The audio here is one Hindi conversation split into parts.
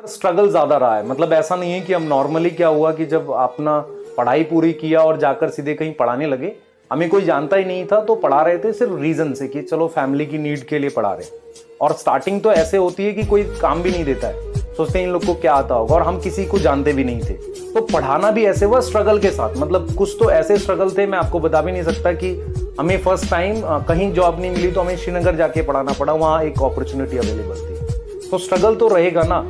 स्ट्रगल ज्यादा रहा है। मतलब ऐसा नहीं है कि हम नॉर्मली क्या हुआ कि जब अपना पढ़ाई पूरी किया और जाकर सीधे कहीं पढ़ाने लगे, हमें कोई जानता ही नहीं था तो पढ़ा रहे थे सिर्फ रीजन से कि चलो फैमिली की नीड के लिए पढ़ा रहे। और स्टार्टिंग तो ऐसे होती है कि कोई काम भी नहीं देता है, सोचते हैं इन लोग को क्या आता होगा, और हम किसी को जानते भी नहीं थे। तो पढ़ाना भी ऐसे हुआ स्ट्रगल के साथ। मतलब कुछ तो ऐसे स्ट्रगल थे मैं आपको बता भी नहीं सकता कि हमें फर्स्ट टाइम कहीं जॉब नहीं मिली तो हमें श्रीनगर जाके पढ़ाना पड़ा, वहाँ एक अपॉर्चुनिटी अवेलेबल थी। तो स्ट्रगल तो रहेगा ना।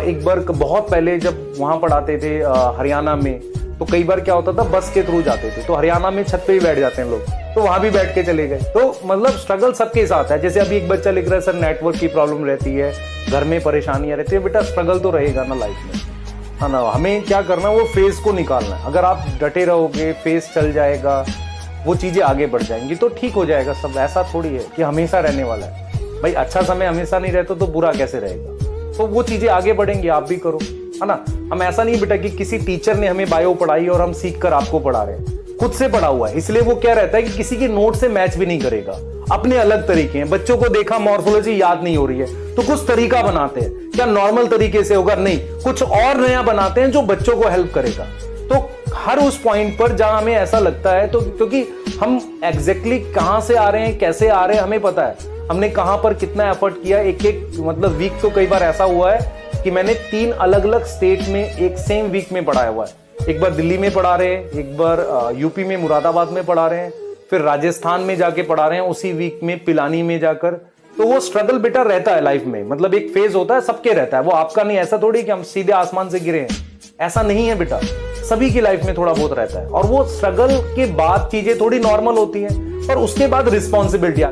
एक बार बहुत पहले जब वहाँ पढ़ाते थे हरियाणा में, तो कई बार क्या होता था बस के थ्रू जाते थे, तो हरियाणा में छत पे ही बैठ जाते हैं लोग, तो वहां भी बैठ के चले गए। तो मतलब स्ट्रगल सबके साथ है। जैसे अभी एक बच्चा लिख रहा है सर नेटवर्क की प्रॉब्लम रहती है, घर में परेशानियां रहती है, बेटा स्ट्रगल तो रहेगा ना लाइफ में, है ना। हमें क्या करना है, वो फेज को निकालना है। अगर आप डटे रहोगे, फेज चल जाएगा, वो चीजें आगे बढ़ जाएंगी तो ठीक हो जाएगा सब। ऐसा थोड़ी है कि हमेशा रहने वाला है भाई, अच्छा समय हमेशा नहीं रहता तो बुरा कैसे रहेगा। तो वो चीजें आगे बढ़ेंगी, आप भी करो, है ना। हम ऐसा नहीं बेटा कि किसी टीचर ने हमें बायो पढ़ाई और हम सीख कर आपको पढ़ा रहे हैं, खुद से पढ़ा हुआ है। इसलिए वो क्या रहता है कि किसी के नोट से मैच भी नहीं करेगा, अपने अलग तरीके हैं। बच्चों को देखा मॉर्फोलॉजी याद नहीं हो रही है तो कुछ तरीका बनाते हैं, क्या नॉर्मल तरीके से होगा, नहीं कुछ और नया बनाते हैं जो बच्चों को हेल्प करेगा। तो हर उस पॉइंट पर जहां हमें ऐसा लगता है, तो क्योंकि हम एग्जैक्टली कहां से आ रहे हैं, कैसे आ रहे हैं, हमें पता है हमने कहां पर कितना एफर्ट किया। एक मतलब वीक तो कई बार ऐसा हुआ है कि मैंने 3 अलग अलग स्टेट में एक सेम वीक में पढ़ाया हुआ है। एक बार दिल्ली में पढ़ा रहे हैं, एक बार यूपी में मुरादाबाद में पढ़ा रहे हैं, फिर राजस्थान में जाके पढ़ा रहे हैं उसी वीक में पिलानी में जाकर। तो वो स्ट्रगल बेटा रहता है लाइफ में। मतलब एक फेज होता है, सबके रहता है, वो आपका नहीं। ऐसा थोड़ी कि हम सीधे आसमान से गिरे हैं, ऐसा नहीं है बेटा। सभी की लाइफ में थोड़ा बहुत रहता है, और वो स्ट्रगल के बाद चीजें थोड़ी नॉर्मल होती हैं, और उसके बाद रिस्पॉन्सिबिलिटी